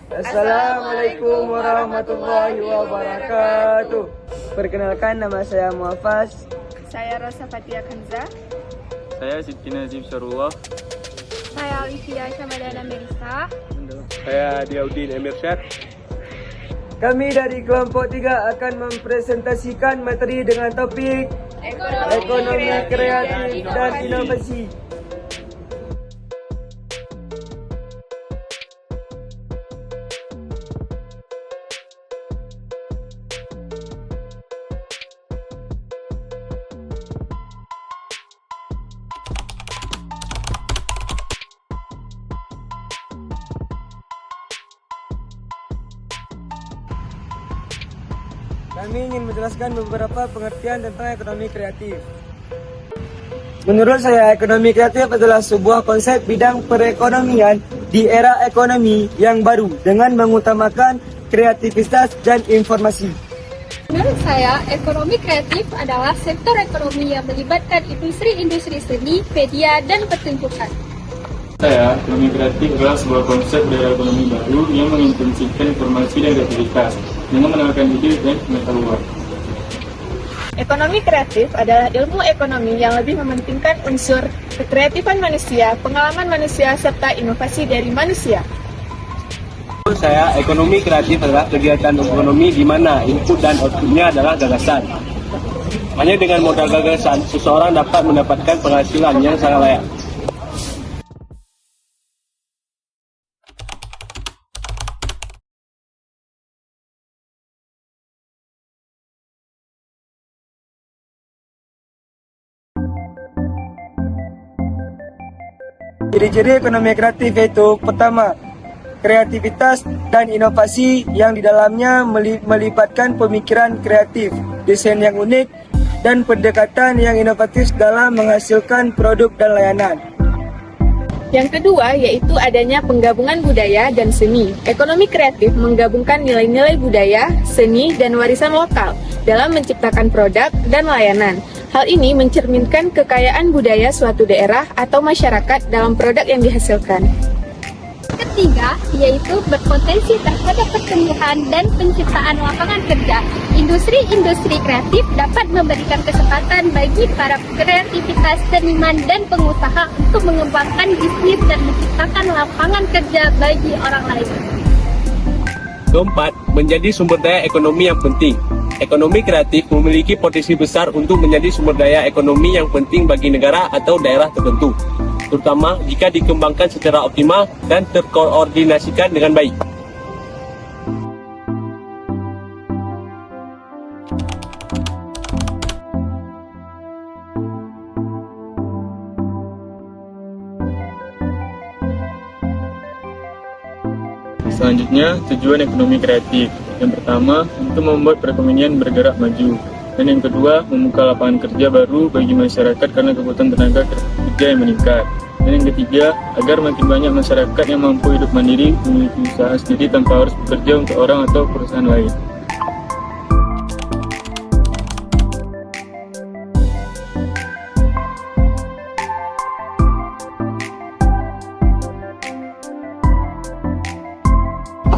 Assalamualaikum warahmatullahi wabarakatuh. Perkenalkan, nama saya Muafaz. Saya Rosa Fatia Kanza. Saya Siti Nazib Syarullah. Saya Alifia Syamadana Melisa. Saya Diaudin Emir Syed. Kami dari kelompok 3 akan mempresentasikan materi dengan topik Ekonomi Kreatif dan Inovasi. Kami ingin menjelaskan beberapa pengertian tentang ekonomi kreatif. Menurut saya, ekonomi kreatif adalah sebuah konsep bidang perekonomian di era ekonomi yang baru dengan mengutamakan kreativitas dan informasi. Menurut saya, ekonomi kreatif adalah sektor ekonomi yang melibatkan industri-industri seni, media, dan pertunjukan. Saya, ekonomi kreatif adalah sebuah konsep dari ekonomi baru yang mengintensifkan informasi dan kreativitas dengan menawarkan ide dan pengetahuan. Ekonomi kreatif adalah ilmu ekonomi yang lebih mementingkan unsur kekreatifan manusia, pengalaman manusia, serta inovasi dari manusia. Menurut saya, ekonomi kreatif adalah kegiatan ekonomi di mana input dan outputnya adalah gagasan. Hanya dengan modal gagasan, seseorang dapat mendapatkan penghasilan yang sangat layak. Ciri-ciri ekonomi kreatif yaitu pertama, kreativitas dan inovasi yang di dalamnya melibatkan pemikiran kreatif, desain yang unik, dan pendekatan yang inovatif dalam menghasilkan produk dan layanan. Yang kedua yaitu adanya penggabungan budaya dan seni. Ekonomi kreatif menggabungkan nilai-nilai budaya, seni, dan warisan lokal dalam menciptakan produk dan layanan. Hal ini mencerminkan kekayaan budaya suatu daerah atau masyarakat dalam produk yang dihasilkan. Ketiga, yaitu berpotensi terhadap pertumbuhan dan penciptaan lapangan kerja. Industri-industri kreatif dapat memberikan kesempatan bagi para kreativitas, seniman, dan pengusaha untuk mengembangkan bisnis dan menciptakan lapangan kerja bagi orang lain. Keempat, menjadi sumber daya ekonomi yang penting. Ekonomi kreatif memiliki potensi besar untuk menjadi sumber daya ekonomi yang penting bagi negara atau daerah tertentu, terutama jika dikembangkan secara optimal dan terkoordinasikan dengan baik. Selanjutnya, tujuan ekonomi kreatif. Yang pertama, untuk membuat perekonomian bergerak maju. Dan yang kedua, membuka lapangan kerja baru bagi masyarakat karena kebutuhan tenaga kerja yang meningkat. Dan yang ketiga, agar makin banyak masyarakat yang mampu hidup mandiri, memiliki usaha sendiri tanpa harus bekerja untuk orang atau perusahaan lain.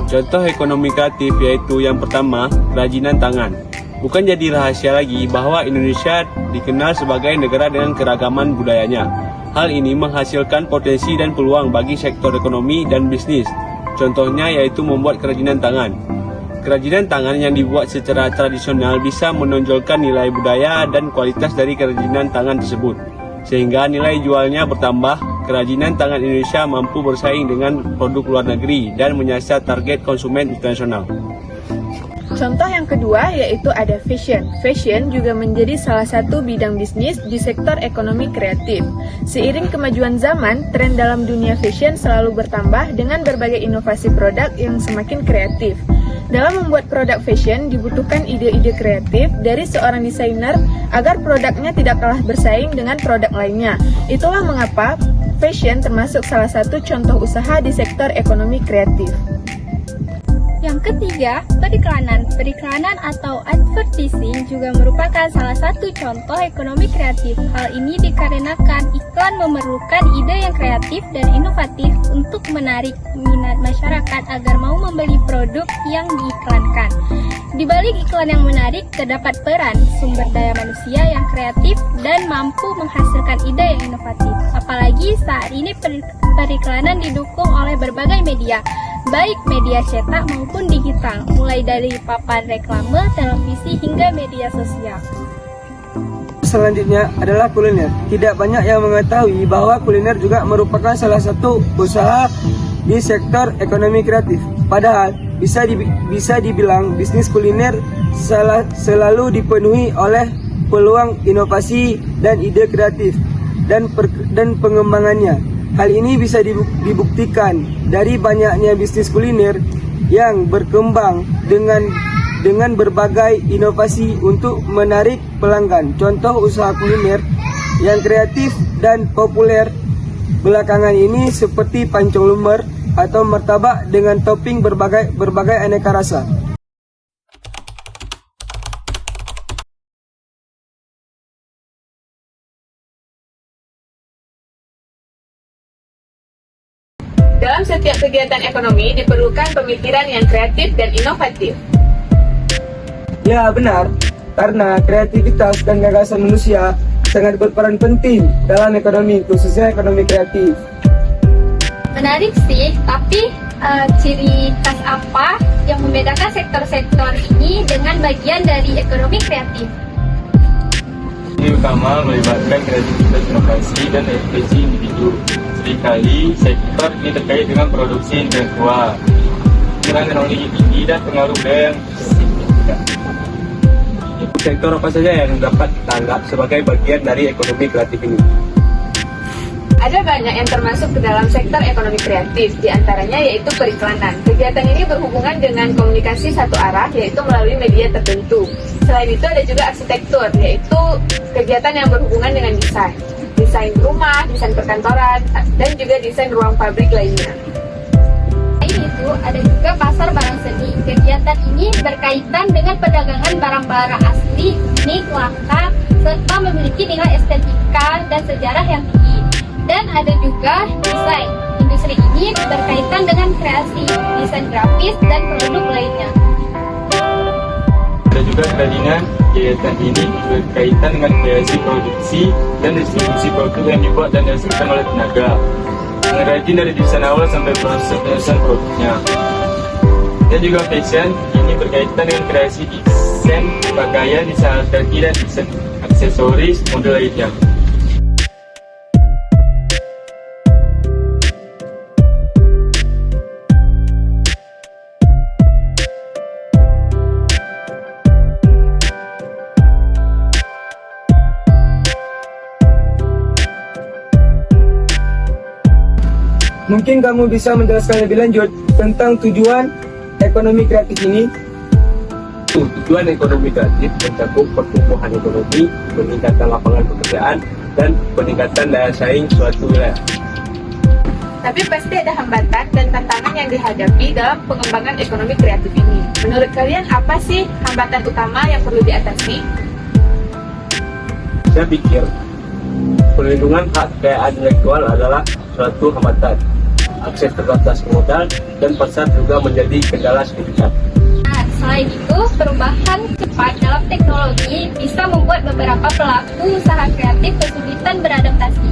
Contoh ekonomi kreatif yaitu yang pertama, kerajinan tangan. Bukan jadi rahasia lagi bahwa Indonesia dikenal sebagai negara dengan keragaman budayanya. Hal ini menghasilkan potensi dan peluang bagi sektor ekonomi dan bisnis. Contohnya yaitu membuat kerajinan tangan. Kerajinan tangan yang dibuat secara tradisional bisa menonjolkan nilai budaya dan kualitas dari kerajinan tangan tersebut, sehingga nilai jualnya bertambah. Kerajinan tangan Indonesia mampu bersaing dengan produk luar negeri dan menyasar target konsumen internasional. Contoh yang kedua yaitu ada fashion. Fashion juga menjadi salah satu bidang bisnis di sektor ekonomi kreatif. Seiring kemajuan zaman, tren dalam dunia fashion selalu bertambah dengan berbagai inovasi produk yang semakin kreatif. Dalam membuat produk fashion dibutuhkan ide-ide kreatif dari seorang desainer agar produknya tidak kalah bersaing dengan produk lainnya. Itulah mengapa fashion termasuk salah satu contoh usaha di sektor ekonomi kreatif. Yang ketiga, periklanan. Periklanan atau advertising juga merupakan salah satu contoh ekonomi kreatif. Hal ini dikarenakan iklan memerlukan ide yang kreatif dan inovatif untuk menarik minat masyarakat agar mau membeli produk yang diiklankan. Di balik iklan yang menarik, terdapat peran sumber daya manusia yang kreatif dan mampu menghasilkan ide yang inovatif. Apalagi saat ini periklanan didukung oleh berbagai media, baik media cetak maupun digital, mulai dari papan reklame, televisi, hingga media sosial. Selanjutnya adalah kuliner. Tidak banyak yang mengetahui bahwa kuliner juga merupakan salah satu usaha di sektor ekonomi kreatif. Padahal bisa dibilang bisnis kuliner selalu dipenuhi oleh peluang inovasi dan ide kreatif dan pengembangannya. Hal ini bisa dibuktikan dari banyaknya bisnis kuliner yang berkembang dengan berbagai inovasi untuk menarik pelanggan. Contoh usaha kuliner yang kreatif dan populer belakangan ini seperti pancong lumer atau martabak dengan topping berbagai aneka rasa. Dalam setiap kegiatan ekonomi diperlukan pemikiran yang kreatif dan inovatif. Ya benar, karena kreativitas dan gagasan manusia sangat berperan penting dalam ekonomi, khususnya ekonomi kreatif. Menarik sih, tapi ciri khas apa yang membedakan sektor-sektor ini dengan bagian dari ekonomi kreatif? Ini utama melibatkan kreativitas, inovasi, dan efisiensi individu. Seringkali sektor ini terkait dengan produksi intelektual, dengan teknologi tinggi dan pengaruh budaya yang signifikan. Sektor apa saja yang dapat kita anggap sebagai bagian dari ekonomi kreatif ini? Ada banyak yang termasuk ke dalam sektor ekonomi kreatif, diantaranya yaitu periklanan. Kegiatan ini berhubungan dengan komunikasi satu arah, yaitu melalui media tertentu. Selain itu ada juga arsitektur, yaitu kegiatan yang berhubungan dengan desain rumah, desain perkantoran, dan juga desain ruang pabrik lainnya. Selain itu, ada juga pasar barang seni. Kegiatan ini berkaitan dengan perdagangan barang-barang asli, unik, langka, serta memiliki nilai estetika dan sejarah yang tinggi. Dan ada juga desain. Industri ini berkaitan dengan kreasi, desain grafis, dan produk lainnya. Ada juga kerajinan. Kegiatan ini berkaitan dengan kreasi, produksi, dan distribusi produk yang dibuat dan dihasilkan oleh tenaga. Pengrajin dari desain awal sampai proses penyusunan produknya. Dan juga fashion, ini berkaitan dengan kreasi desain pakaian, desain alas kaki, dan desain aksesoris model lainnya. Mungkin kamu bisa menjelaskan lebih lanjut tentang tujuan ekonomi kreatif ini? Tujuan ekonomi kreatif mencakup pertumbuhan ekonomi, peningkatan lapangan pekerjaan, dan peningkatan daya saing suatu wilayah. Tapi pasti ada hambatan dan tantangan yang dihadapi dalam pengembangan ekonomi kreatif ini. Menurut kalian apa sih hambatan utama yang perlu diatasi? Saya pikir perlindungan hak kekayaan intelektual adalah suatu hambatan. Akses terbatas modal dan pasar juga menjadi kendala signifikan. Selain itu, perubahan cepat dalam teknologi bisa membuat beberapa pelaku usaha kreatif kesulitan beradaptasi.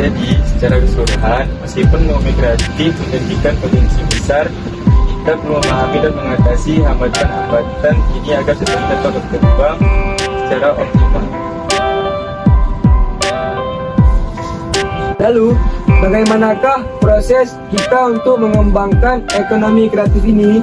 Jadi, secara keseluruhan, meskipun ekonomi kreatif menjadikan potensi besar, kita perlu memahami dan mengatasi hambatan-hambatan ini agar kita dapat berkembang secara optimal. Lalu, bagaimanakah proses kita untuk mengembangkan ekonomi kreatif ini?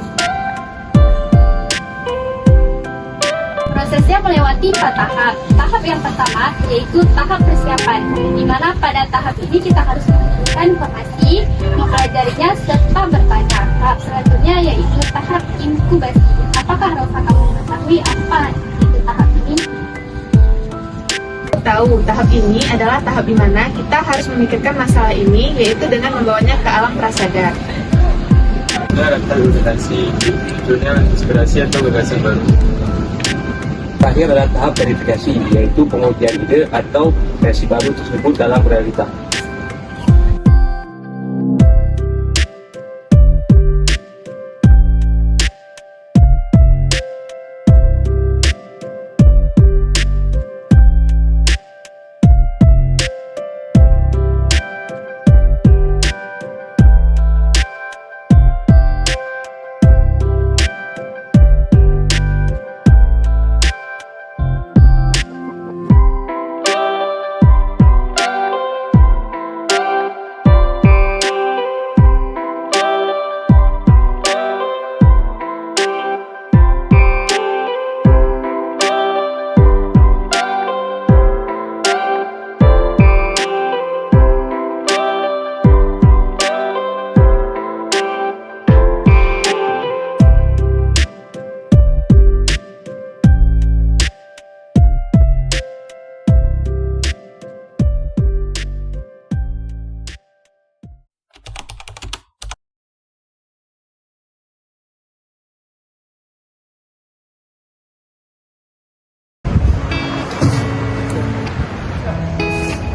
Prosesnya melewati 4 tahap. Tahap yang pertama yaitu tahap persiapan, di mana pada tahap ini kita harus mengumpulkan informasi, mempelajarinya, serta bertanya. Tahap selanjutnya yaitu tahap inkubasi. Apakah Rofa kamu mengetahui apa itu tahap ini? Tahu tahu tahap ini adalah tahap di mana kita harus memikirkan masalah ini, yaitu dengan membawanya ke alam prasadar. Ada adaptasi, munculnya inspirasi atau gagasan baru. Terakhir adalah tahap verifikasi, yaitu pengujian ide atau versi baru tersebut dalam realita.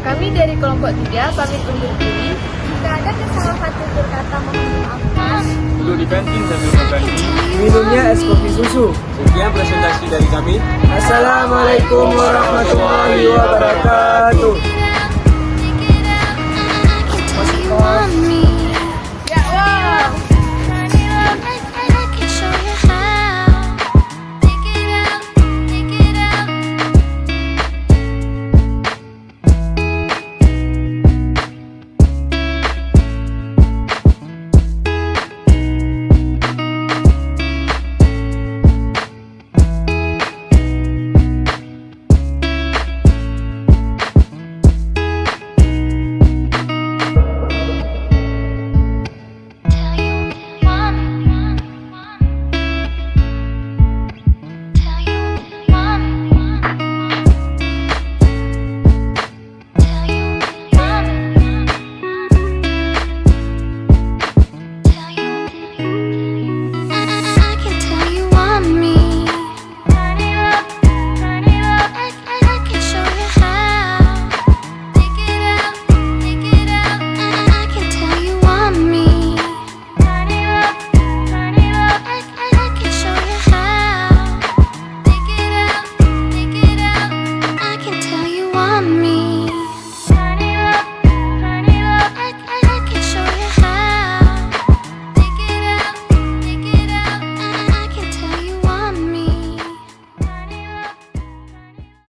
Kami dari kelompok 3 pamit undur diri. Jika ada kesalahan tutur kata mohon dimaafkan. Duduk di kantin sambil makan. Minumnya es kopi susu. Sekian presentasi dari kami. Assalamualaikum warahmatullahi wabarakatuh.